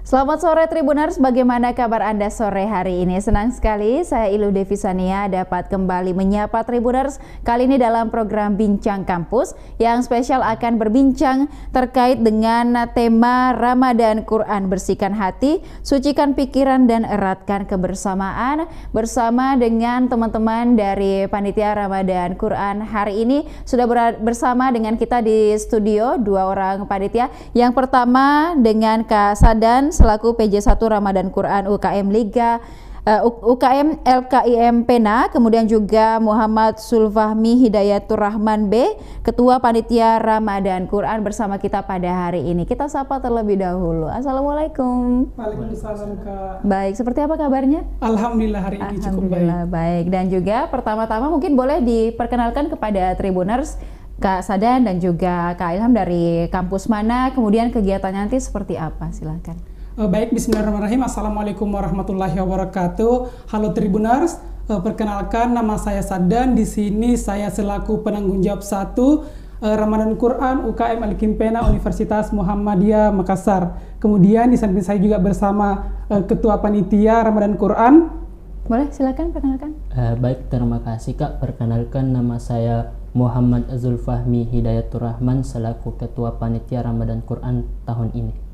Selamat sore Tribuners, bagaimana kabar Anda sore hari ini? Senang sekali saya Ilu Devisania dapat kembali menyapa Tribuners kali ini dalam program Bincang Kampus yang spesial akan berbincang terkait dengan tema Ramadan Quran. Bersihkan hati, sucikan pikiran dan eratkan kebersamaan bersama dengan teman-teman dari Panitia Ramadan Quran. Hari ini sudah bersama dengan kita di studio dua orang panitia. Yang pertama dengan Kak Sadan selaku PJ1 Ramadan Quran UKM Liga UKM LKIM Pena, kemudian juga Muhammad Sulfahmi Hidayatur Rahman B, Ketua Panitia Ramadan Quran bersama kita pada hari ini. Kita sapa terlebih dahulu. Assalamualaikum. Waalaikumsalam Kak. Baik, seperti apa kabarnya? Alhamdulillah hari ini cukup baik. Baik. Dan juga pertama-tama mungkin boleh diperkenalkan kepada Tribuners Kak Sadan dan juga Kak Ilham dari kampus mana, kemudian kegiatannya nanti seperti apa, silakan. Baik, bismillahirrahmanirrahim. Assalamualaikum warahmatullahi wabarakatuh. Halo Tribuners, perkenalkan nama saya Sadan. Di sini saya selaku penanggung jawab 1 Ramadan Quran UKM LKIM Pena Universitas Muhammadiyah Makassar. Kemudian di samping saya juga bersama Ketua Panitia Ramadan Quran. Boleh, silakan perkenalkan. Baik, terima kasih Kak. Perkenalkan nama saya Muhammad Zulfahmi Hidayatur Rahman selaku Ketua Panitia Ramadan Quran tahun ini.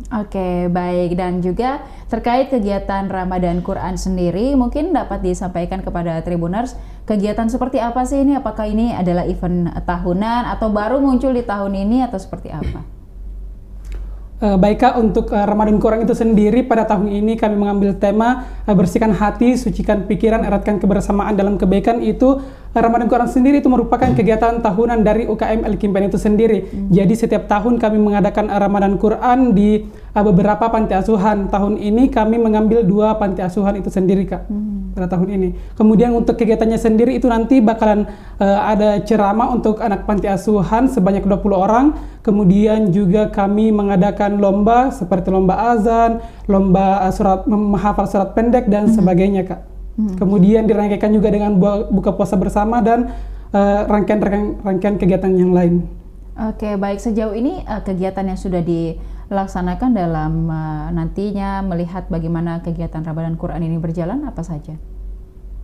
Oke, baik. Dan juga terkait kegiatan Ramadan Quran sendiri, mungkin dapat disampaikan kepada Tribuners, kegiatan seperti apa sih ini? Apakah ini adalah event tahunan atau baru muncul di tahun ini atau seperti apa? Baik Kak, untuk Ramadan Quran itu sendiri pada tahun ini kami mengambil tema bersihkan hati, sucikan pikiran, eratkan kebersamaan dalam kebaikan. Itu Ramadan Quran sendiri itu merupakan kegiatan tahunan dari UKM LKIM Pena itu sendiri. Jadi setiap tahun kami mengadakan Ramadan Quran di beberapa panti asuhan. Tahun ini kami mengambil 2 panti asuhan itu sendiri Kak, pada tahun ini. Kemudian untuk kegiatannya sendiri itu nanti bakalan ada ceramah untuk anak panti asuhan sebanyak 20 orang. Kemudian juga kami mengadakan lomba seperti lomba azan, lomba menghafal surat pendek dan sebagainya Kak. Kemudian dirangkaikan juga dengan buka puasa bersama dan rangkaian kegiatan yang lain. Oke, baik. Sejauh ini kegiatan yang sudah dilaksanakan dalam nantinya melihat bagaimana kegiatan Ramadan Quran ini berjalan apa saja?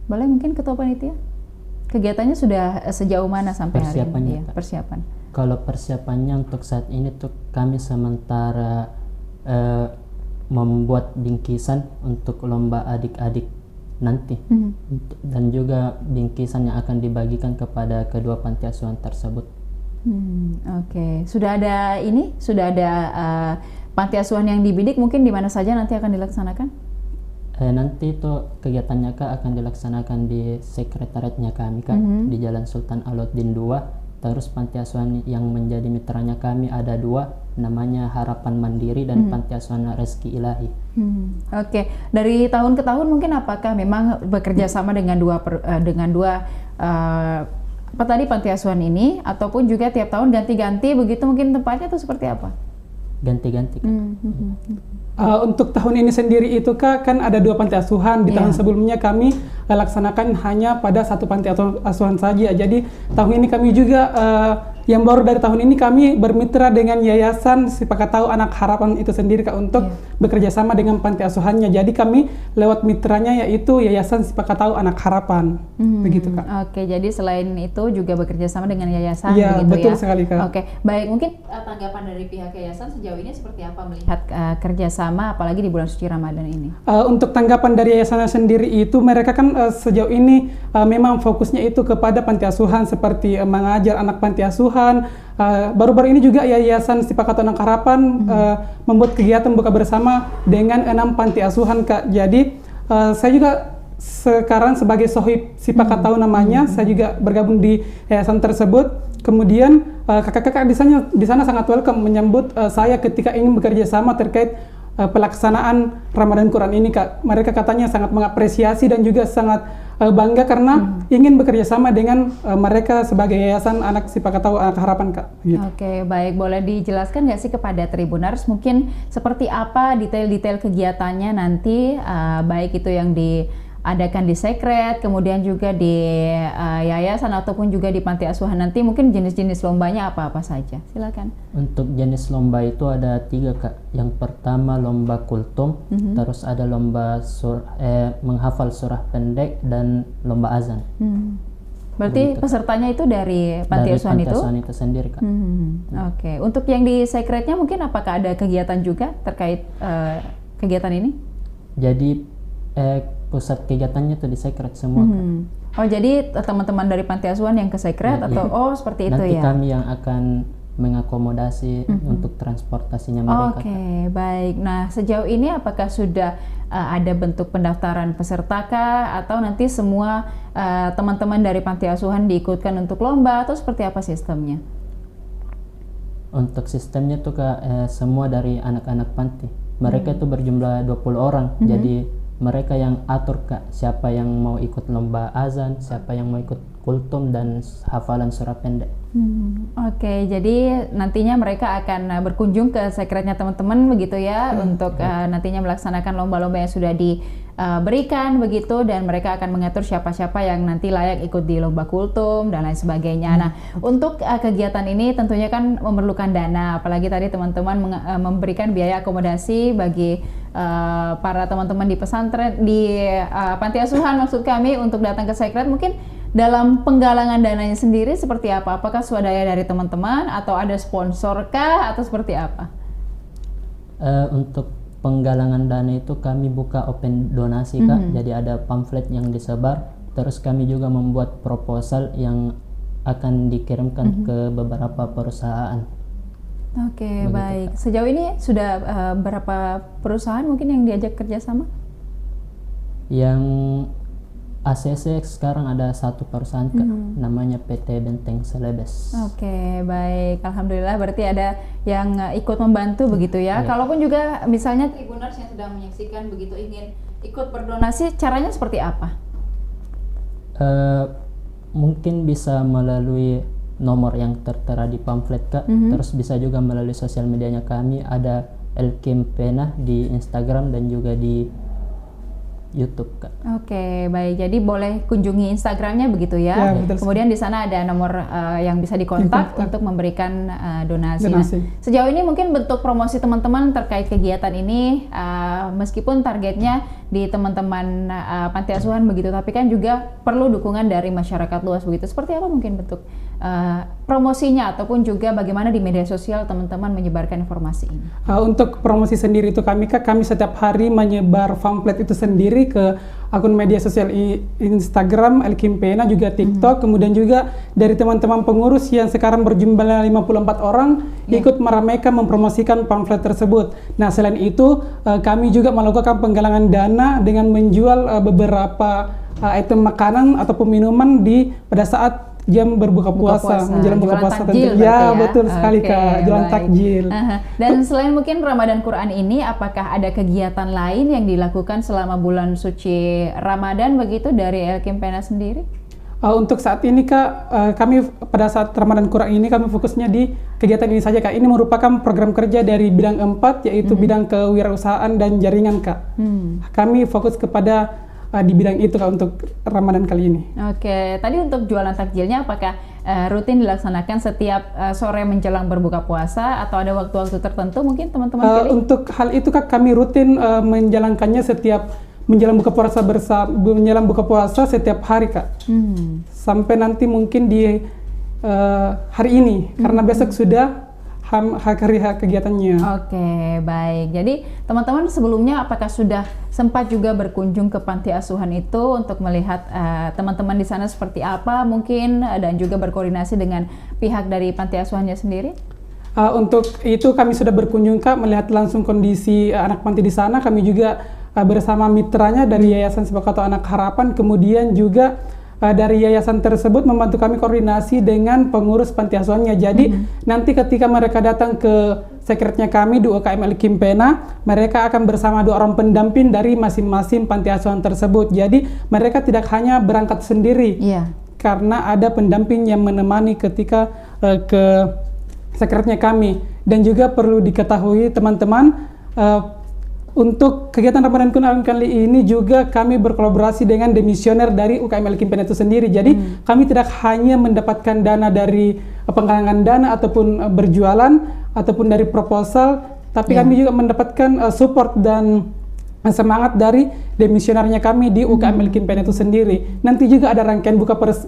Boleh mungkin Ketua Panitia? Kegiatannya sudah sejauh mana sampai hari ini? Ya, persiapan. Kalau persiapannya untuk saat ini tuh kami sementara membuat bingkisan untuk lomba adik-adik nanti, dan juga bingkisan yang akan dibagikan kepada kedua panti asuhan tersebut. Oke. Sudah ada panti asuhan yang dibidik mungkin di mana saja nanti akan dilaksanakan? Nanti itu kegiatannya Kak akan dilaksanakan di sekretariatnya kami Kak, di Jalan Sultan Alauddin 2. Terus panti asuhan yang menjadi mitranya kami ada 2, namanya Harapan Mandiri dan Panti Asuhan Rezeki Ilahi. Oke. Dari tahun ke tahun mungkin apakah memang bekerja sama dengan dua panti asuhan ini, ataupun juga tiap tahun ganti-ganti begitu mungkin tempatnya atau seperti apa? Ganti-ganti Kak. Untuk tahun ini sendiri itu Kak, kan ada 2 panti asuhan. Di tahun sebelumnya kami laksanakan hanya pada 1 panti asuhan saja. Jadi tahun ini kami juga yang baru dari tahun ini kami bermitra dengan Yayasan Sipakatau Anak Harapan itu sendiri Kak, untuk bekerja sama dengan panti asuhannya. Jadi kami lewat mitranya yaitu Yayasan Sipakatau Anak Harapan. Begitu Kak. Oke, jadi selain itu juga bekerja sama dengan yayasan ya, begitu betul ya. sekali Kak. Oke, baik. Mungkin tanggapan dari pihak yayasan sejauh ini seperti apa melihat kerjasama apalagi di bulan suci Ramadan ini? Untuk tanggapan dari yayasannya sendiri itu mereka kan sejauh ini memang fokusnya itu kepada panti asuhan, seperti mengajar anak panti asuhan. Baru-baru ini juga Yayasan Sipakatau Anak Harapan membuat kegiatan buka bersama dengan 6 panti asuhan Kak. Jadi saya juga sekarang sebagai Sohib Sipakatau namanya, saya juga bergabung di yayasan tersebut. Kemudian kakak-kakak di sana sangat welcome menyambut saya ketika ingin bekerja sama terkait pelaksanaan Ramadan Quran ini Kak. Mereka katanya sangat mengapresiasi dan juga sangat bangga karena ingin bekerja sama dengan mereka sebagai Yayasan Anak Sipakatau Anak Harapan Kak. Gitu. Oke, baik. Boleh dijelaskan nggak sih kepada Tribuners mungkin seperti apa detail-detail kegiatannya nanti, baik itu yang di adakan di sekret, kemudian juga di yayasan ataupun juga di panti asuhan nanti, mungkin jenis-jenis lombanya apa-apa saja? Silakan. Untuk jenis lomba itu ada 3 Kak. Yang pertama lomba kultum, terus ada lomba menghafal surah pendek dan lomba azan. Berarti Begitu. pesertanya itu dari panti asuhan itu? Dari panti asuhan itu sendiri Kak. Oke. Untuk yang di sekretnya mungkin apakah ada kegiatan juga terkait kegiatan ini? Jadi pusat kegiatannya tuh di sekret semua Kak. Oh, jadi teman-teman dari panti asuhan yang ke sekret atau seperti itu Nanti ya? kami yang akan mengakomodasi untuk transportasinya mereka. Oke, baik. Nah, sejauh ini apakah sudah ada bentuk pendaftaran peserta kah, atau nanti semua teman-teman dari panti asuhan diikutkan untuk lomba, atau seperti apa sistemnya? Untuk sistemnya tuh Kak, semua dari anak-anak panti. Mereka itu berjumlah 20 orang. Jadi mereka yang atur Kak, siapa yang mau ikut lomba azan, siapa yang mau ikut kultum dan hafalan surah pendek. Oke, jadi nantinya mereka akan berkunjung ke sekretnya teman-teman begitu ya, untuk nantinya melaksanakan lomba-lomba yang sudah diberikan begitu, dan mereka akan mengatur siapa-siapa yang nanti layak ikut di lomba kultum dan lain sebagainya. Nah, untuk kegiatan ini tentunya kan memerlukan dana, apalagi tadi teman-teman memberikan biaya akomodasi bagi para teman-teman di pesantren, di panti asuhan maksud kami, untuk datang ke sekret. Mungkin dalam penggalangan dananya sendiri seperti apa? Apakah swadaya dari teman-teman atau ada sponsor kah atau seperti apa? Untuk penggalangan dana itu kami buka open donasi Kak. Jadi ada pamflet yang disebar, terus kami juga membuat proposal yang akan dikirimkan ke beberapa perusahaan. Oke, baik. Sejauh ini sudah berapa perusahaan mungkin yang diajak kerjasama? Yang ACC sekarang ada 1 perusahaan Kak, namanya PT Benteng Celebes. Oke, baik. Alhamdulillah berarti ada yang ikut membantu begitu ya. Kalaupun juga misalnya Tribuners yang sedang menyaksikan begitu ingin ikut berdonasi, caranya seperti apa? Mungkin bisa melalui nomor yang tertera di pamflet Kak, terus bisa juga melalui sosial medianya kami, ada Elkim Pena di Instagram dan juga di YouTube Kak. Oke, baik. Jadi boleh kunjungi Instagramnya begitu ya. Kemudian di sana ada nomor yang bisa dikontak untuk memberikan donasi. Nah, sejauh ini mungkin bentuk promosi teman-teman terkait kegiatan ini, meskipun targetnya di teman-teman panti asuhan begitu, tapi kan juga perlu dukungan dari masyarakat luas begitu. Seperti apa mungkin bentuk promosinya, ataupun juga bagaimana di media sosial teman-teman menyebarkan informasi ini? Untuk promosi sendiri itu kami setiap hari menyebar pamflet itu sendiri ke akun media sosial Instagram Elkim Pena, juga TikTok, kemudian juga dari teman-teman pengurus yang sekarang berjumlah 54 orang ikut meramaikan mempromosikan pamflet tersebut. Nah, selain itu kami juga melakukan penggalangan dana dengan menjual beberapa item makanan ataupun minuman pada saat jam berbuka puasa, menjelang buka puasa tentu. Ya, betul sekali Kak, jualan takjil. Dan selain mungkin Ramadan Quran ini, apakah ada kegiatan lain yang dilakukan selama bulan suci Ramadan begitu dari Elkim Pena sendiri? Untuk saat ini Kak, kami pada saat Ramadan Quran ini kami fokusnya di kegiatan ini saja Kak. Ini merupakan program kerja dari bidang 4, yaitu bidang kewirausahaan dan jaringan Kak. Kami fokus kepada di bidang itu Kak untuk Ramadan kali ini. Oke, tadi untuk jualan takjilnya apakah rutin dilaksanakan setiap sore menjelang berbuka puasa atau ada waktu-waktu tertentu mungkin teman-teman pilih? Untuk hal itu Kak, kami rutin menjalankannya setiap menjelang buka puasa setiap hari Kak. Sampai nanti mungkin di hari ini, karena besok sudah hari kegiatannya. Oke, baik. Jadi teman-teman sebelumnya apakah sudah sempat juga berkunjung ke panti asuhan itu untuk melihat teman-teman di sana seperti apa mungkin, dan juga berkoordinasi dengan pihak dari panti asuhannya sendiri? Untuk itu kami sudah berkunjung Kak, melihat langsung kondisi anak panti di sana. Kami juga bersama mitranya dari Yayasan Sepak Atau Anak Harapan, kemudian juga dari yayasan tersebut membantu kami koordinasi dengan pengurus panti asuhannya. Jadi nanti ketika mereka datang ke sekretnya kami di UKM Elkim Pena, mereka akan bersama 2 orang pendamping dari masing-masing panti asuhan tersebut. Jadi mereka tidak hanya berangkat sendiri, karena ada pendamping yang menemani ketika ke sekretnya kami. Dan juga perlu diketahui teman-teman, Untuk kegiatan Ramadan Quran kali ini juga kami berkolaborasi dengan demisioner dari UKM El Kimpena itu sendiri. Jadi kami tidak hanya mendapatkan dana dari penggalangan dana ataupun berjualan ataupun dari proposal, tapi kami juga mendapatkan support dan semangat dari demisionernya kami di UKM El Kimpena itu sendiri. Nanti juga ada rangkaian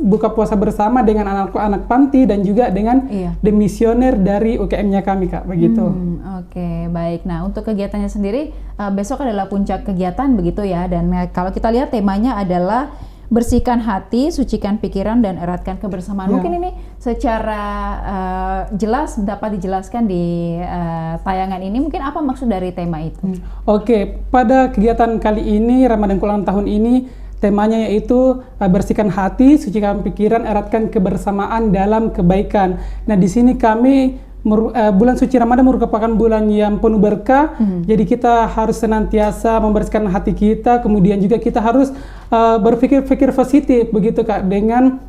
buka puasa bersama dengan anak-anak panti dan juga dengan demisioner dari UKM-nya kami, Kak, begitu. Oke, baik. Nah, untuk kegiatannya sendiri besok adalah puncak kegiatan begitu ya. Dan kalau kita lihat temanya adalah bersihkan hati, sucikan pikiran, dan eratkan kebersamaan. Mungkin ini secara jelas dapat dijelaskan di tayangan ini. Mungkin apa maksud dari tema itu? Oke, pada kegiatan kali ini, Ramadan Quran tahun ini, temanya yaitu bersihkan hati, sucikan pikiran, eratkan kebersamaan dalam kebaikan. Nah, di sini kami bulan suci Ramadan merupakan bulan yang penuh berkah, jadi kita harus senantiasa membersihkan hati kita, kemudian juga kita harus berpikir positif begitu, Kak, dengan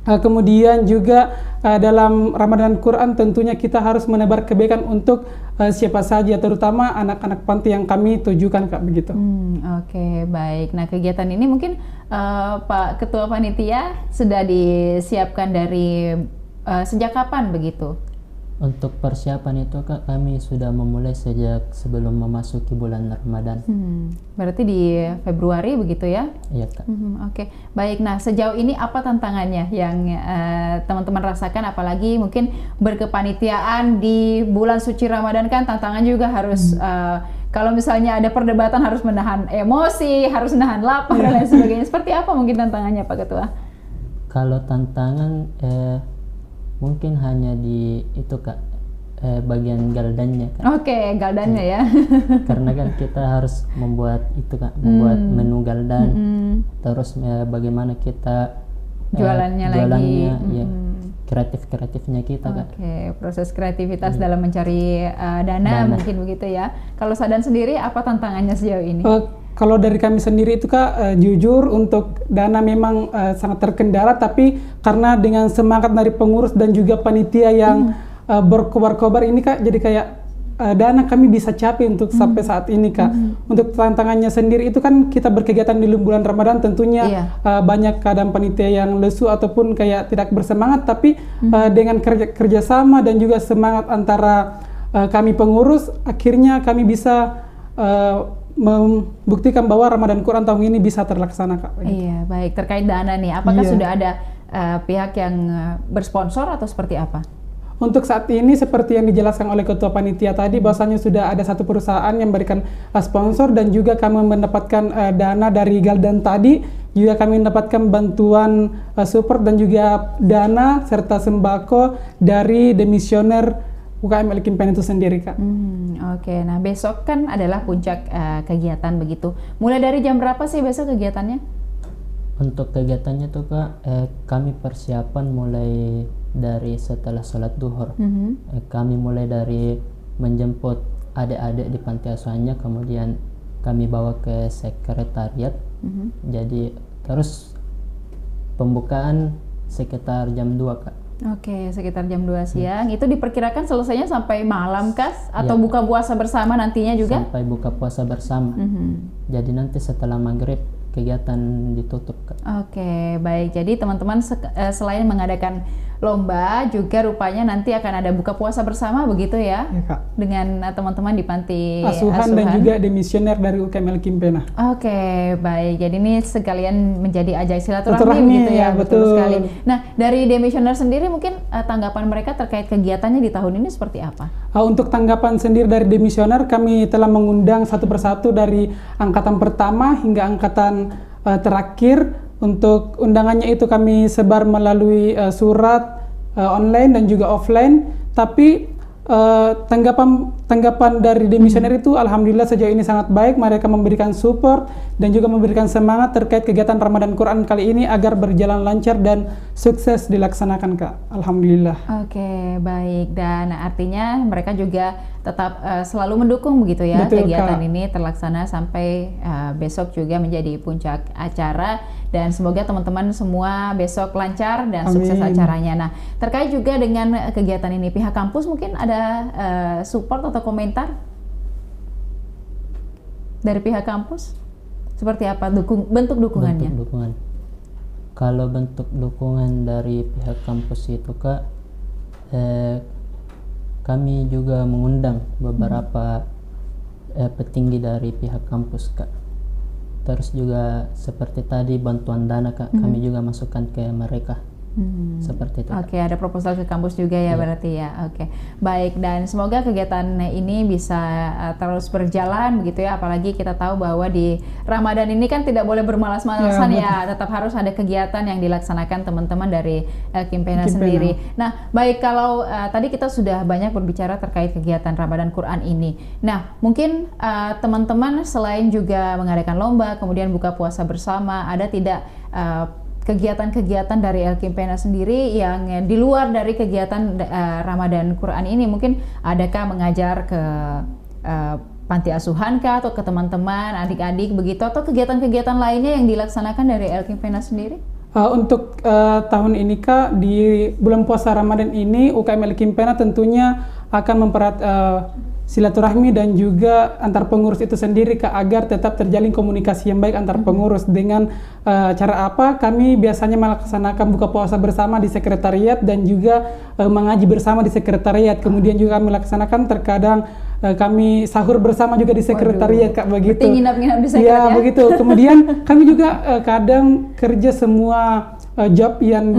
kemudian juga dalam Ramadan Quran tentunya kita harus menebar kebaikan untuk siapa saja, terutama anak-anak panti yang kami tujukan, Kak, begitu. Oke, baik. Nah, kegiatan ini mungkin Pak Ketua Panitia sudah disiapkan dari sejak kapan begitu? Untuk persiapan itu, Kak, kami sudah memulai sejak sebelum memasuki bulan Ramadan. Berarti di Februari begitu ya? Iya, Kak. Oke, baik. Nah, sejauh ini apa tantangannya yang teman-teman rasakan, apalagi mungkin berkepanitiaan di bulan suci Ramadan, kan tantangan juga harus kalau misalnya ada perdebatan harus menahan emosi, harus menahan lapar dan lain sebagainya. Seperti apa mungkin tantangannya, Pak Ketua? Kalau tantangan mungkin hanya di itu, Kak, bagian galdannya, Kak. Oke, galdannya ya. Karena kan kita harus membuat itu, Kak, membuat menu galdan. Terus bagaimana kita jualannya ya, kreatifnya kita, Kak. Oke, proses kreativitas dalam mencari dana mungkin begitu ya. Kalau Sadan sendiri apa tantangannya sejauh ini? Kalau dari kami sendiri itu, Kak, jujur untuk dana memang sangat terkendala, tapi karena dengan semangat dari pengurus dan juga panitia yang berkobar-kobar ini, Kak, jadi kayak dana kami bisa capai untuk sampai saat ini, Kak. Untuk tantangannya sendiri itu kan kita berkegiatan di bulan Ramadan, tentunya banyak kadang panitia yang lesu ataupun kayak tidak bersemangat, tapi dengan kerjasama dan juga semangat antara kami pengurus, akhirnya kami bisa membuktikan bahwa Ramadan Quran tahun ini bisa terlaksana, Kak. Iya, baik. Terkait dana nih, apakah sudah ada pihak yang bersponsor atau seperti apa? Untuk saat ini seperti yang dijelaskan oleh Ketua Panitia tadi, bahwasanya sudah ada satu perusahaan yang memberikan sponsor dan juga kami mendapatkan dana dari Galdan tadi, juga kami mendapatkan bantuan support dan juga dana serta sembako dari demisioner UKM El Kimpena itu sendiri, Kak. Oke, nah besok kan adalah puncak kegiatan begitu. Mulai dari jam berapa sih besok kegiatannya? Untuk kegiatannya tuh, Kak, kami persiapan mulai dari setelah sholat duhur. Kami mulai dari menjemput adik-adik di panti asuhannya, kemudian kami bawa ke sekretariat. Jadi terus pembukaan sekitar jam 2, Kak. Oke, sekitar jam 2 siang. Itu diperkirakan selesainya sampai malam, Kas? Atau buka puasa bersama nantinya juga? Sampai buka puasa bersama. Jadi nanti setelah maghrib kegiatan ditutup, Kak. Oke, baik. Jadi teman-teman selain mengadakan lomba, juga rupanya nanti akan ada buka puasa bersama begitu ya? Ya, Kak. Dengan teman-teman di panti asuhan dan juga demisioner dari UKM El Kimpena. Oke, baik. Jadi ini sekalian menjadi ajang silaturahmi gitu ya, betul sekali. Nah, dari demisioner sendiri mungkin tanggapan mereka terkait kegiatannya di tahun ini seperti apa? Untuk tanggapan sendiri dari demisioner, kami telah mengundang satu persatu dari angkatan pertama hingga angkatan terakhir. Untuk undangannya itu kami sebar melalui surat online dan juga offline. Tapi tanggapan dari demisioner itu alhamdulillah sejauh ini sangat baik. Mereka memberikan support dan juga memberikan semangat terkait kegiatan Ramadan Quran kali ini agar berjalan lancar dan sukses dilaksanakan, Kak. Alhamdulillah. Oke, baik. Dan artinya mereka juga tetap selalu mendukung begitu ya. Betul, kegiatan Kak. Ini terlaksana sampai besok juga menjadi puncak acara. Dan semoga teman-teman semua besok lancar dan sukses acaranya. Nah, terkait juga dengan kegiatan ini, pihak kampus mungkin ada support atau komentar? dari pihak kampus? Seperti apa bentuk dukungannya? Bentuk dukungan. Kalau bentuk dukungan dari pihak kampus itu Kak, kami juga mengundang beberapa petinggi dari pihak kampus Kak. Terus juga seperti tadi bantuan dana Kak, kami juga masukkan ke mereka. Seperti itu. Oke, ada proposal ke kampus juga ya berarti ya. Oke, baik, dan semoga kegiatan ini bisa terus berjalan begitu ya. Apalagi kita tahu bahwa di Ramadan ini kan tidak boleh bermalas-malasan ya. Tetap harus ada kegiatan yang dilaksanakan teman-teman dari Kimpena sendiri. Nah, baik, kalau tadi kita sudah banyak berbicara terkait kegiatan Ramadan Quran ini. Nah, mungkin teman-teman selain juga mengadakan lomba, kemudian buka puasa bersama, ada tidak kegiatan-kegiatan dari Kimpena sendiri yang di luar dari kegiatan Ramadan Quran ini? Mungkin adakah mengajar ke panti asuhan kah, atau ke teman-teman, adik-adik begitu, atau kegiatan-kegiatan lainnya yang dilaksanakan dari Kimpena sendiri? Untuk tahun ini Kak, di bulan puasa Ramadan ini UKM Kimpena tentunya akan memperat silaturahmi dan juga antar pengurus itu sendiri Kak, agar tetap terjalin komunikasi yang baik antar pengurus. Dengan cara apa? Kami biasanya melaksanakan buka puasa bersama di sekretariat dan juga mengaji bersama di sekretariat. Kemudian juga kami melaksanakan terkadang kami sahur bersama juga di sekretariat Kak, begitu. Nginap-nginap di sekretariat. Ya, begitu. Kemudian kami juga kadang kerja semua job yang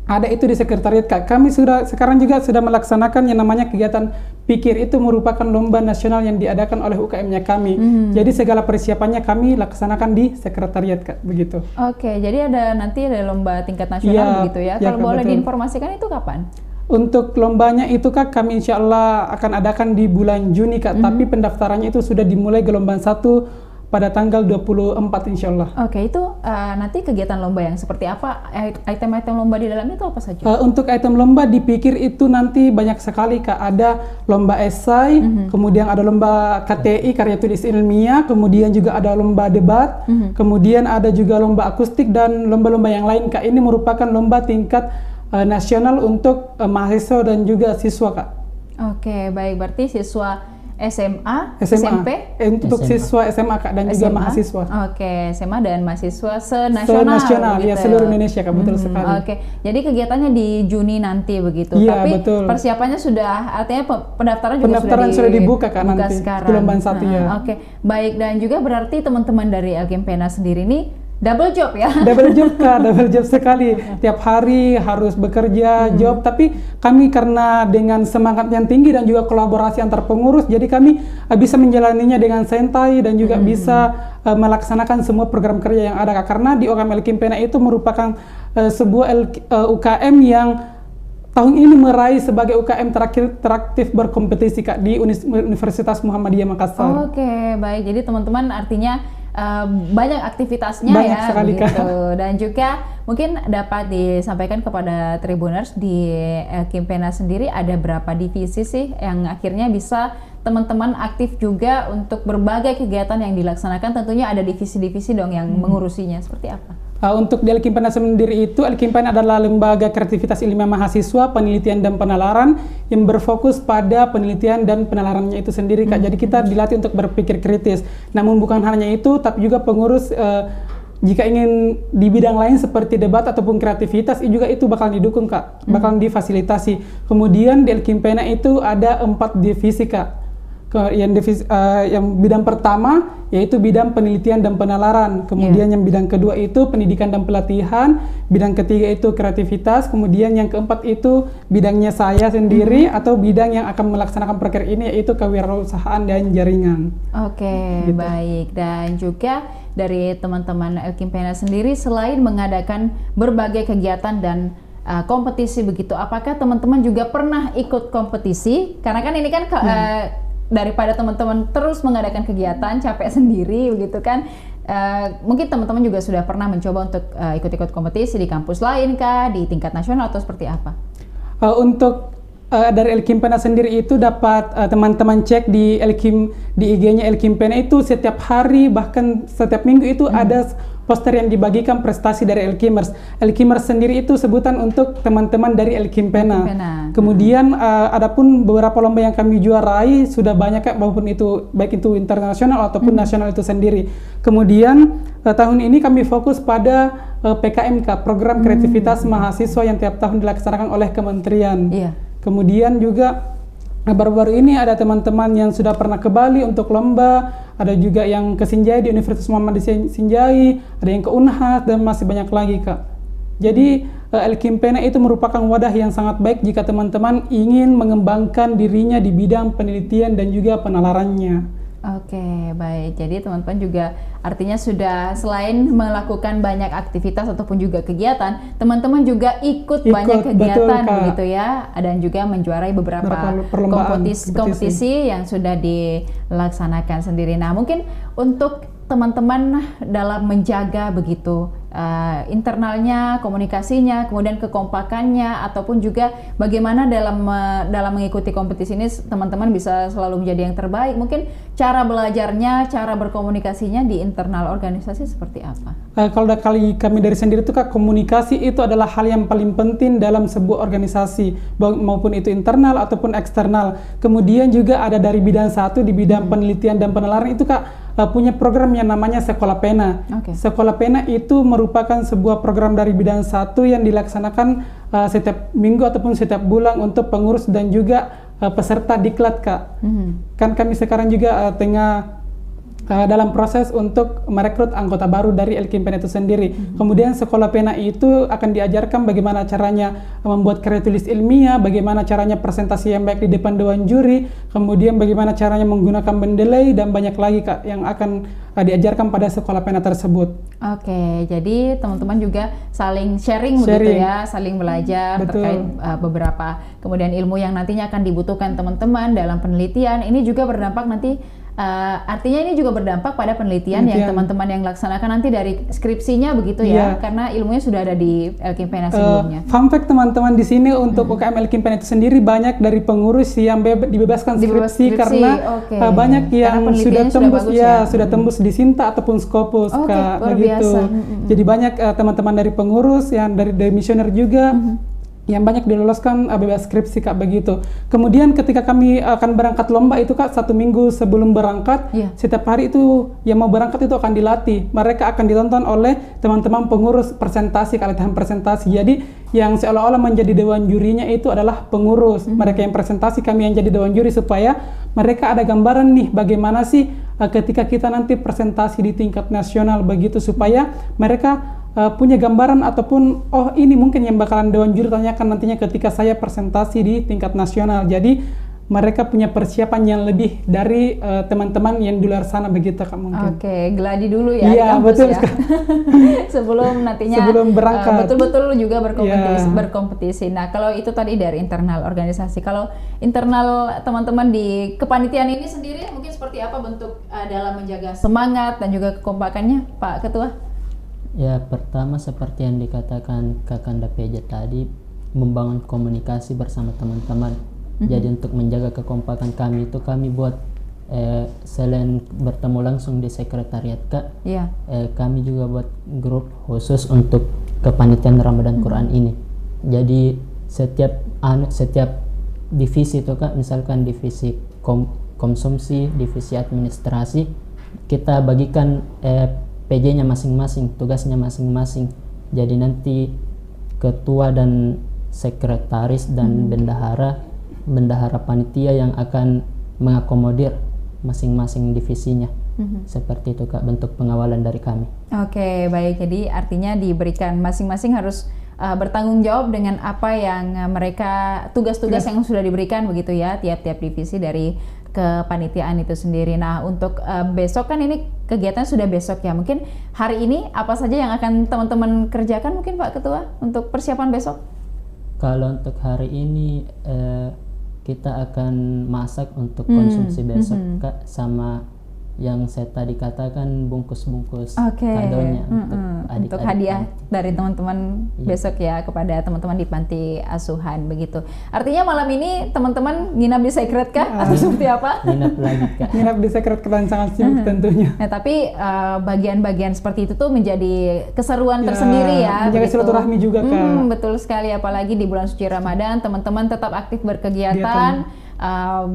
ada itu di sekretariat Kak. Kami sekarang juga sudah melaksanakan yang namanya kegiatan Pikir, itu merupakan lomba nasional yang diadakan oleh UKM-nya kami. Jadi segala persiapannya kami laksanakan di sekretariat Kak, begitu. Oke, jadi nanti ada lomba tingkat nasional begitu ya. Kalau boleh diinformasikan itu kapan? Untuk lombanya itu Kak, kami insya Allah akan adakan di bulan Juni Kak, tapi pendaftarannya itu sudah dimulai gelombang 1 pada tanggal 24 insya Allah. Oke, itu nanti kegiatan lomba yang seperti apa? Item-item lomba di dalamnya itu apa saja? Untuk item lomba dipikir itu nanti banyak sekali Kak. Ada lomba esai, kemudian ada lomba KTI, karya tulis ilmiah, kemudian juga ada lomba debat, kemudian ada juga lomba akustik dan lomba-lomba yang lain Kak. Ini merupakan lomba tingkat nasional untuk mahasiswa dan juga siswa Kak. Oke, baik, berarti siswa SMA, SMP? Untuk SMA. siswa SMA Kak, dan juga mahasiswa. Oke, SMA dan mahasiswa senasional. Senasional, gitu. Ya, seluruh Indonesia Kak, betul sekali. Oke, jadi kegiatannya di Juni nanti begitu. Iya, tapi betul. Persiapannya sudah, artinya pendaftaran sudah dibuka Kak nanti. Sekarang. Gelombang 1 ya. Oke, baik, dan juga berarti teman-teman dari Kimpena sendiri ini double job ya? Double job Kak, double job sekali. Tiap hari harus bekerja, job. Tapi kami karena dengan semangat yang tinggi dan juga kolaborasi antar pengurus, jadi kami bisa menjalaninya dengan santai dan juga bisa melaksanakan semua program kerja yang ada Kak. Karena di UKM Kimpena itu merupakan sebuah UKM yang tahun ini meraih sebagai UKM teraktif berkompetisi Kak di Universitas Muhammadiyah Makassar. Oke, baik. Jadi teman-teman artinya banyak aktivitasnya banyak ya sekali, begitu. Dan juga mungkin dapat disampaikan kepada Tribuners di Kimpena sendiri ada berapa divisi sih yang akhirnya bisa teman-teman aktif juga untuk berbagai kegiatan yang dilaksanakan. Tentunya ada divisi-divisi dong yang mengurusinya, seperti apa? Untuk di Kimpena sendiri itu, Kimpena adalah lembaga kreativitas ilmiah mahasiswa, penelitian dan penalaran yang berfokus pada penelitian dan penalarannya itu sendiri Kak. Jadi kita dilatih untuk berpikir kritis. Namun bukan hanya itu, tapi juga pengurus jika ingin di bidang lain seperti debat ataupun kreativitas juga itu bakal didukung Kak, bakal difasilitasi. Kemudian di Kimpena itu ada 4 divisi Kak. Yang bidang pertama yaitu bidang penelitian dan penalaran, kemudian yang bidang kedua itu pendidikan dan pelatihan, bidang ketiga itu kreativitas, kemudian yang keempat itu bidangnya saya sendiri atau bidang yang akan melaksanakan proker ini yaitu kewirausahaan dan jaringan. Oke, baik. Dan juga dari teman-teman Kimpena sendiri selain mengadakan berbagai kegiatan dan kompetisi begitu, apakah teman-teman juga pernah ikut kompetisi? Karena kan ini kan daripada teman-teman terus mengadakan kegiatan capek sendiri begitu kan, mungkin teman-teman juga sudah pernah mencoba untuk ikut-ikut kompetisi di kampus lain kah, di tingkat nasional atau seperti apa? Untuk dari Elkimpena sendiri itu dapat teman-teman cek di IG-nya Elkimpena itu setiap hari bahkan setiap minggu itu ada poster yang dibagikan prestasi dari Elkimers. Elkimers sendiri itu sebutan untuk teman-teman dari Elkimpena. Kemudian adapun beberapa lomba yang kami juarai sudah banyak Kak, maupun itu baik itu internasional ataupun nasional itu sendiri. Kemudian tahun ini kami fokus pada PKMK, program kreativitas mahasiswa yang tiap tahun dilaksanakan oleh kementerian. Kemudian juga baru-baru ini ada teman-teman yang sudah pernah ke Bali untuk lomba, ada juga yang ke Sinjai di Universitas Muhammad di Sinjai, ada yang ke Unhas, dan masih banyak lagi Kak. Jadi Elkimpena itu merupakan wadah yang sangat baik jika teman-teman ingin mengembangkan dirinya di bidang penelitian dan juga penalarannya. Oke, baik. Jadi teman-teman juga artinya sudah selain melakukan banyak aktivitas ataupun juga kegiatan, teman-teman juga ikut banyak kegiatan begitu ya, dan juga menjuarai beberapa kompetisi yang sudah dilaksanakan sendiri. Nah, mungkin untuk teman-teman dalam menjaga begitu internalnya, komunikasinya, kemudian kekompakannya, ataupun juga bagaimana dalam mengikuti kompetisi ini teman-teman bisa selalu menjadi yang terbaik. Mungkin cara belajarnya, cara berkomunikasinya di internal organisasi seperti apa? Kalau kami dari sendiri itu Kak, komunikasi itu adalah hal yang paling penting dalam sebuah organisasi, maupun itu internal ataupun eksternal. Kemudian juga ada dari bidang satu di bidang penelitian dan penalaran itu Kak, punya program yang namanya Sekolah Pena. Sekolah Pena itu merupakan sebuah program dari bidang satu yang dilaksanakan setiap minggu ataupun setiap bulan untuk pengurus dan juga peserta diklat Kak. Kan kami sekarang juga tengah dalam proses untuk merekrut anggota baru dari Elkimpena itu sendiri. Kemudian Sekolah Pena itu akan diajarkan bagaimana caranya membuat karya tulis ilmiah, bagaimana caranya presentasi yang baik di depan dewan juri, kemudian bagaimana caranya menggunakan mendeley, dan banyak lagi Kak yang akan diajarkan pada Sekolah Pena tersebut. Oke, jadi teman-teman juga saling sharing begitu ya, saling belajar terkait beberapa kemudian ilmu yang nantinya akan dibutuhkan teman-teman dalam penelitian. Ini juga berdampak nanti artinya ini juga berdampak pada penelitian yang teman-teman yang laksanakan nanti dari skripsinya begitu ya, karena ilmunya sudah ada di Elkimpena sebelumnya. Fun fact teman-teman di sini untuk UKM Elkimpena itu sendiri banyak dari pengurus yang dibebaskan skripsi karena banyak yang sudah tembus sudah tembus di Sinta ataupun Scopus Kak, begitu. Jadi banyak teman-teman dari pengurus yang dari misioner juga yang banyak diloloskan bebas skripsi Kak, begitu. Kemudian ketika kami akan berangkat lomba itu Kak, 1 minggu sebelum berangkat, setiap hari itu yang mau berangkat itu akan dilatih. Mereka akan ditonton oleh teman-teman pengurus presentasi, kelatihan presentasi. Jadi yang seolah-olah menjadi dewan jurinya itu adalah pengurus. Mereka yang presentasi, kami yang jadi dewan juri, supaya mereka ada gambaran nih bagaimana sih ketika kita nanti presentasi di tingkat nasional, begitu, supaya mereka punya gambaran ataupun oh ini mungkin yang bakalan dewan juri tanyakan nantinya ketika saya presentasi di tingkat nasional. Jadi mereka punya persiapan yang lebih dari teman-teman yang di luar sana, begitu Kak mungkin. Oke, geladi dulu ya. Iya, betul ya. Sebelum nantinya berangkat. Betul-betul juga berkompetisi. Nah, kalau itu tadi dari internal organisasi. Kalau internal teman-teman di kepanitiaan ini sendiri mungkin seperti apa bentuk dalam menjaga semangat dan juga kekompakannya, Pak Ketua? Ya, pertama seperti yang dikatakan Kakanda PJ tadi, membangun komunikasi bersama teman-teman. Jadi untuk menjaga kekompakan kami itu kami buat selain bertemu langsung di sekretariat Kak, kami juga buat grup khusus untuk kepanitiaan Ramadan Quran ini. Jadi setiap divisi itu Kak, misalkan divisi konsumsi, divisi administrasi, kita bagikan PJ-nya masing-masing, tugasnya masing-masing. Jadi nanti ketua dan sekretaris dan bendahara panitia yang akan mengakomodir masing-masing divisinya. Seperti itu Kak bentuk pengawalan dari kami. Oke, baik. Jadi artinya diberikan masing-masing harus bertanggung jawab dengan apa yang mereka tugas-tugas yang sudah diberikan begitu ya, tiap-tiap divisi dari kepanitiaan itu sendiri. Nah, untuk besok kan ini kegiatan sudah besok ya. Mungkin hari ini apa saja yang akan teman-teman kerjakan mungkin Pak Ketua untuk persiapan besok? Kalau untuk hari ini kita akan masak untuk konsumsi besok Kak, sama yang saya tadi katakan bungkus-bungkus Oke. kadonya Untuk hadiah dari teman-teman besok ya kepada teman-teman di panti asuhan begitu. Artinya malam ini teman-teman nginap di Secret kah atau seperti apa? Nginap lagi Kak. Nginap di Secret kan sangat sibuk tentunya. Nah, tapi bagian-bagian seperti itu tuh menjadi keseruan tersendiri ya. Menjaga begitu. silaturahmi juga Kak. Betul sekali, apalagi di bulan suci Ramadan teman-teman tetap aktif berkegiatan.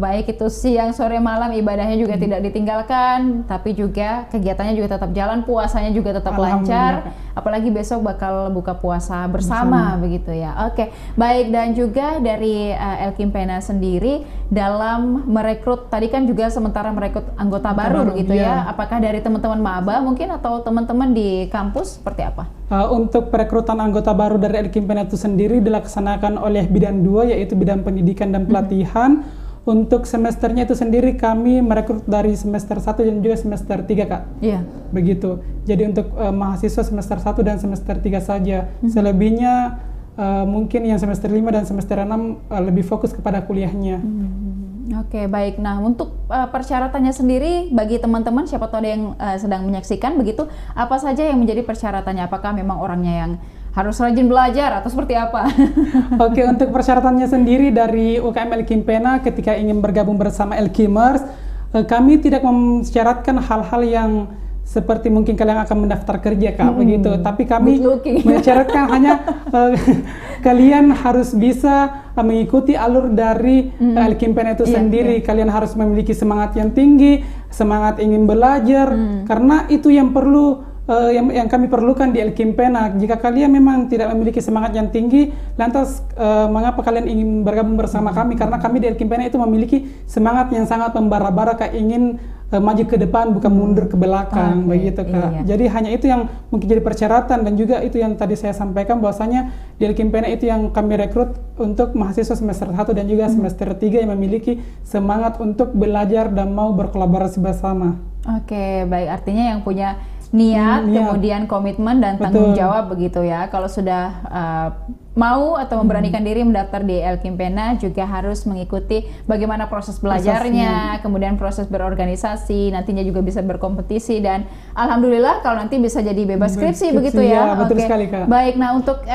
Baik itu siang, sore, malam ibadahnya juga tidak ditinggalkan, tapi juga kegiatannya juga tetap jalan, puasanya juga tetap lancar. Apalagi besok bakal buka puasa bersama begitu ya. Oke, baik, dan juga dari Elkimpena sendiri dalam merekrut, tadi kan juga sementara merekrut anggota baru begitu ya. Apakah dari teman-teman maba mungkin atau teman-teman di kampus seperti apa? Untuk perekrutan anggota baru dari Elkimpena itu sendiri dilaksanakan oleh bidang 2 yaitu bidang pendidikan dan pelatihan. Untuk semesternya itu sendiri kami merekrut dari semester 1 dan juga semester 3 Kak. Iya. Begitu. Jadi untuk mahasiswa semester 1 dan semester 3 saja. Selebihnya mungkin yang semester 5 dan semester 6 lebih fokus kepada kuliahnya. Oke, baik. Nah, untuk persyaratannya sendiri bagi teman-teman siapa tahu ada yang sedang menyaksikan begitu, apa saja yang menjadi persyaratannya? Apakah memang orangnya yang harus rajin belajar atau seperti apa? Oke, untuk persyaratannya sendiri dari UKM Elkimpena ketika ingin bergabung bersama Elkimers, kami tidak mensyaratkan hal-hal yang seperti mungkin kalian akan mendaftar kerja Kak, begitu. Tapi kami mensyaratkan hanya kalian harus bisa mengikuti alur dari Elkimpena itu sendiri. Kalian harus memiliki semangat yang tinggi, semangat ingin belajar, karena itu yang perlu yang kami perlukan di Elkimpena. Jika kalian memang tidak memiliki semangat yang tinggi, lantas mengapa kalian ingin bergabung bersama kami? Karena kami di Elkimpena itu memiliki semangat yang sangat membara-bara, Kak, ingin maju ke depan bukan mundur ke belakang, begitu Kak. Iya. Jadi hanya itu yang mungkin jadi persyaratan, dan juga itu yang tadi saya sampaikan bahwasanya di Elkimpena itu yang kami rekrut untuk mahasiswa semester 1 dan juga semester 3 yang memiliki semangat untuk belajar dan mau berkolaborasi bersama. Oke, baik, artinya yang punya niat, kemudian komitmen dan tanggung jawab begitu ya. Kalau sudah mau atau memberanikan diri mendaftar di Elkimpena juga harus mengikuti bagaimana proses belajarnya, kemudian proses berorganisasi, nantinya juga bisa berkompetisi, dan alhamdulillah kalau nanti bisa jadi bebas skripsi begitu ya. Betul sekali Kak. Baik, nah untuk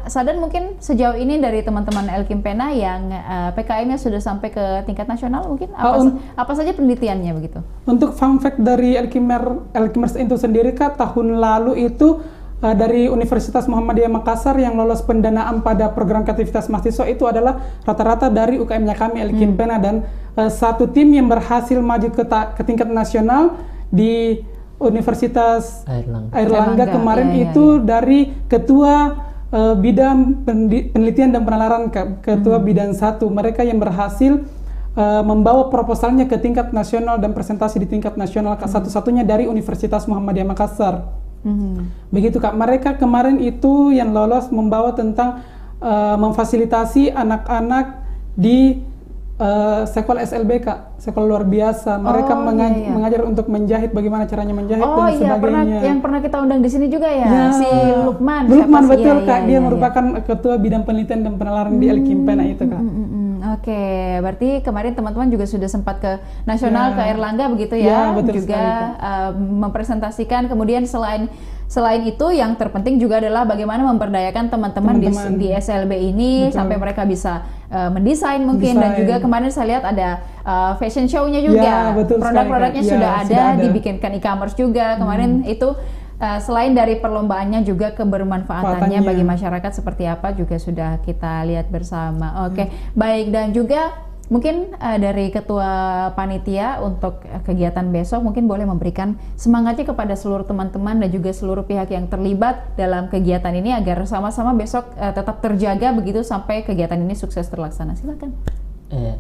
Sadan mungkin sejauh ini dari teman-teman Elkimpena yang PKM-nya sudah sampai ke tingkat nasional mungkin apa saja penelitiannya begitu? Untuk fun fact dari Elkimers itu sendiri Kak, tahun lalu itu dari Universitas Muhammadiyah Makassar yang lolos pendanaan pada program kreativitas mahasiswa itu adalah rata-rata dari UKM-nya kami Elkimpena, dan satu tim yang berhasil maju ke tingkat nasional di Universitas Airlangga kemarin itu dari ketua bidang penelitian dan penalaran, ketua bidang 1, mereka yang berhasil membawa proposalnya ke tingkat nasional dan presentasi di tingkat nasional, satu-satunya dari Universitas Muhammadiyah Makassar. Begitu Kak, mereka kemarin itu yang lolos membawa tentang memfasilitasi anak-anak di sekolah SLB Kak, sekolah luar biasa. Mereka mengajar untuk menjahit, bagaimana caranya menjahit dan sebagainya. Yang pernah kita undang di sini juga ya, si Lukman. Lukman betul Kak, dia merupakan ketua bidang penelitian dan penalaran di Elkimpena itu Kak. Oke, berarti kemarin teman-teman juga sudah sempat ke nasional, ke Airlangga begitu ya, juga mempresentasikan. Kemudian selain itu yang terpenting juga adalah bagaimana memberdayakan teman-teman di SLB ini sampai mereka bisa mendesain mungkin, dan juga kemarin saya lihat ada fashion show-nya juga, produk-produknya sudah ada, dibikinkan e-commerce juga kemarin itu. Selain dari perlombaannya juga kebermanfaatannya bagi masyarakat seperti apa juga sudah kita lihat bersama. Oke, baik, dan juga mungkin dari ketua panitia untuk kegiatan besok mungkin boleh memberikan semangatnya kepada seluruh teman-teman dan juga seluruh pihak yang terlibat dalam kegiatan ini agar sama-sama besok tetap terjaga begitu sampai kegiatan ini sukses terlaksana. Silakan.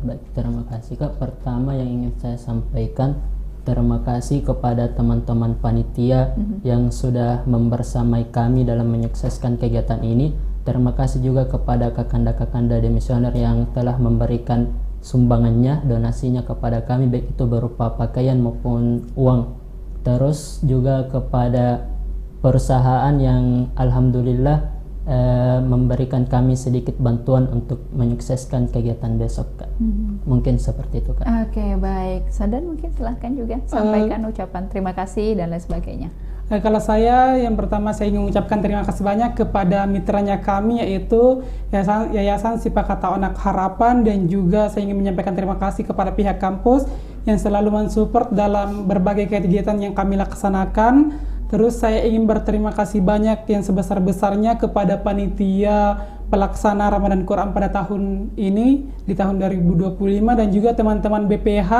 Baik, terima kasih Kak. Pertama yang ingin saya sampaikan, terima kasih kepada teman-teman panitia yang sudah membersamai kami dalam menyukseskan kegiatan ini. Terima kasih juga kepada kakanda-kakanda demisioner yang telah memberikan sumbangannya, donasinya kepada kami, baik itu berupa pakaian maupun uang. Terus juga kepada perusahaan yang alhamdulillah memberikan kami sedikit bantuan untuk menyukseskan kegiatan besok, Kak. Mungkin seperti itu, Kak. Oke, baik. Sadan mungkin silahkan juga sampaikan ucapan terima kasih dan lain sebagainya. Kalau saya, yang pertama saya ingin mengucapkan terima kasih banyak kepada mitranya kami, yaitu Yayasan Sipakata Anak Harapan, dan juga saya ingin menyampaikan terima kasih kepada pihak kampus yang selalu mensupport dalam berbagai kegiatan yang kami laksanakan. Terus saya ingin berterima kasih banyak yang sebesar-besarnya kepada panitia pelaksana Ramadan Quran pada tahun ini, di tahun 2025, dan juga teman-teman BPH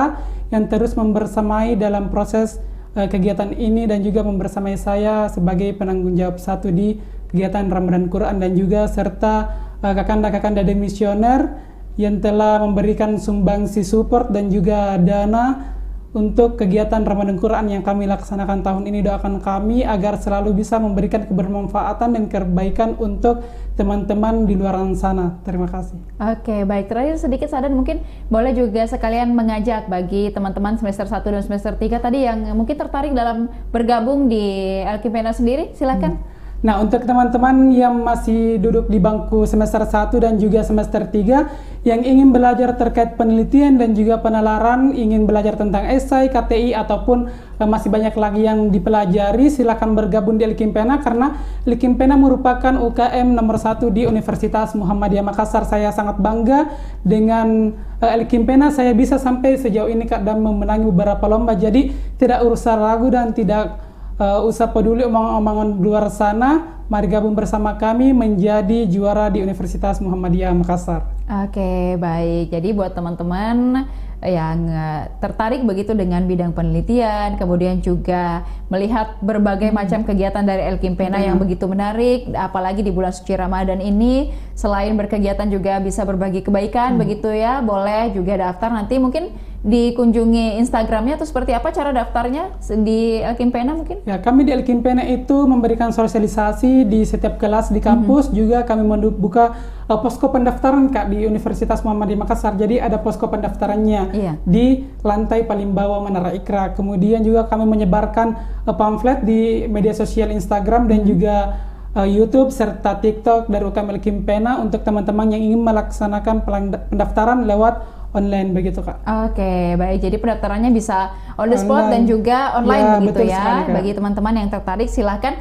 yang terus membersamai dalam proses kegiatan ini, dan juga membersamai saya sebagai penanggung jawab satu di kegiatan Ramadan Quran, dan juga serta kakanda-kakanda demisioner yang telah memberikan sumbangsi support dan juga dana untuk kegiatan Ramadan Quran yang kami laksanakan tahun ini. Doakan kami agar selalu bisa memberikan kebermanfaatan dan kebaikan untuk teman-teman di luar sana. Terima kasih. Oke, baik. Terakhir sedikit Sadan, mungkin boleh juga sekalian mengajak bagi teman-teman semester 1 dan semester 3 tadi yang mungkin tertarik dalam bergabung di Elkimpena sendiri, silakan. Nah, untuk teman-teman yang masih duduk di bangku semester 1 dan juga semester 3 yang ingin belajar terkait penelitian dan juga penalaran, ingin belajar tentang esai, KTI, ataupun masih banyak lagi yang dipelajari, silakan bergabung di Elkimpena, karena Elkimpena merupakan UKM nomor 1 di Universitas Muhammadiyah Makassar. Saya sangat bangga dengan Elkimpena. Saya bisa sampai sejauh ini, Kak, dan memenangi beberapa lomba. Jadi tidak usah ragu dan tidak usah peduli omongan-omongan luar sana. Mari gabung bersama kami menjadi juara di Universitas Muhammadiyah Makassar. Oke, baik. Jadi buat teman-teman yang tertarik begitu dengan bidang penelitian, kemudian juga melihat berbagai macam kegiatan dari Elkimpena yang begitu menarik, apalagi di bulan suci Ramadan ini, selain berkegiatan juga bisa berbagi kebaikan, begitu ya, boleh juga daftar. Nanti mungkin dikunjungi Instagramnya atau seperti apa cara daftarnya di Elkimpena mungkin? Ya, kami di Elkimpena itu memberikan sosialisasi di setiap kelas di kampus, juga kami membuka posko pendaftaran, Kak, di Universitas Muhammadiyah Makassar. Jadi ada posko pendaftarannya di lantai paling bawah Menara Ikra. Kemudian juga kami menyebarkan pamflet di media sosial Instagram dan juga YouTube serta TikTok dari UKM Elkimpena untuk teman-teman yang ingin melaksanakan pendaftaran lewat online, begitu, Kak. Oke, baik. Jadi pendaftarannya bisa on the spot dan juga online, begitu ya. Sekali, bagi teman-teman yang tertarik, silahkan.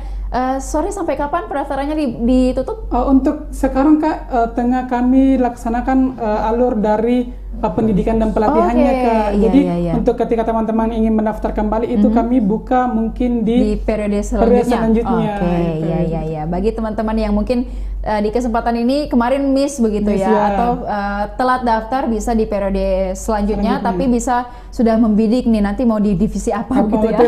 Sore sampai kapan pendaftarannya ditutup? Untuk sekarang, Kak, tengah kami laksanakan alur dari pendidikan dan pelatihannya, Kak. Jadi untuk ketika teman-teman ingin mendaftar kembali itu kami buka mungkin di periode selanjutnya. Oke, gitu. ya. Bagi teman-teman yang mungkin di kesempatan ini kemarin miss begitu atau telat daftar, bisa di periode selanjutnya, tapi bisa sudah membidik nih nanti mau di divisi apa gitu ya.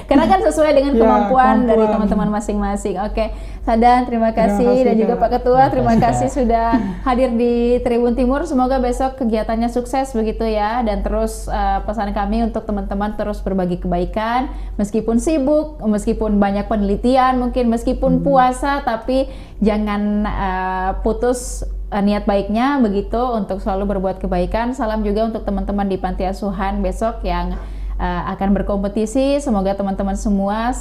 Karena kan sesuai dengan kemampuan dari teman-teman masing-masing. Oke, Sadan, terima kasih, dan juga Pak Ketua, terima kasih sudah hadir di Tribun Timur. Semoga besok kegiatannya sukses begitu ya, dan terus pesan kami untuk teman-teman terus berbagi kebaikan, meskipun sibuk, meskipun banyak penelitian, mungkin meskipun puasa, tapi jangan putus niat baiknya begitu untuk selalu berbuat kebaikan. Salam juga untuk teman-teman di Panti Asuhan besok yang akan berkompetisi. Semoga teman-teman semua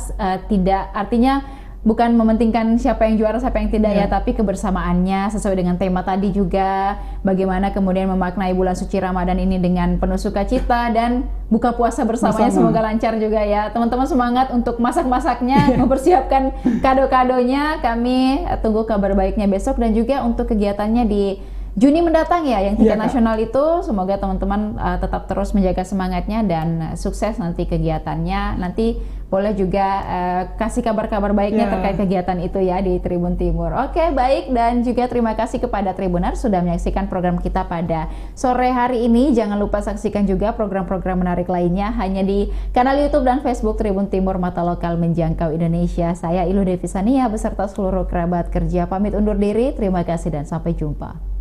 tidak, artinya bukan mementingkan siapa yang juara, siapa yang tidak ya, tapi kebersamaannya sesuai dengan tema tadi juga. Bagaimana kemudian memaknai bulan suci Ramadan ini dengan penuh sukacita dan buka puasa bersamanya semoga lancar juga ya. Teman-teman semangat untuk masak-masaknya, mempersiapkan kado-kadonya. Kami tunggu kabar baiknya besok, dan juga untuk kegiatannya di Juni mendatang ya, yang tingkat nasional itu. Semoga teman-teman tetap terus menjaga semangatnya dan sukses nanti kegiatannya. Nanti boleh juga kasih kabar-kabar baiknya terkait kegiatan itu ya di Tribun Timur. Oke, baik, dan juga terima kasih kepada Tribuners sudah menyaksikan program kita pada sore hari ini. Jangan lupa saksikan juga program-program menarik lainnya hanya di kanal YouTube dan Facebook Tribun Timur, Mata Lokal Menjangkau Indonesia. Saya Ilu Devisania beserta seluruh kerabat kerja pamit undur diri. Terima kasih dan sampai jumpa.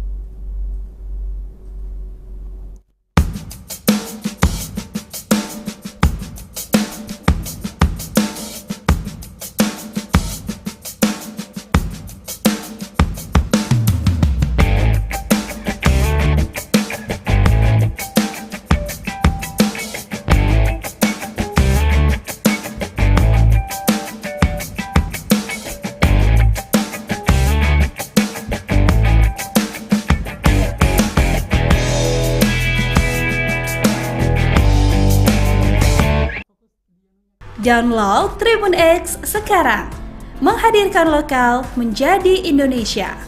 Download Tribun X sekarang. Menghadirkan lokal menjadi Indonesia.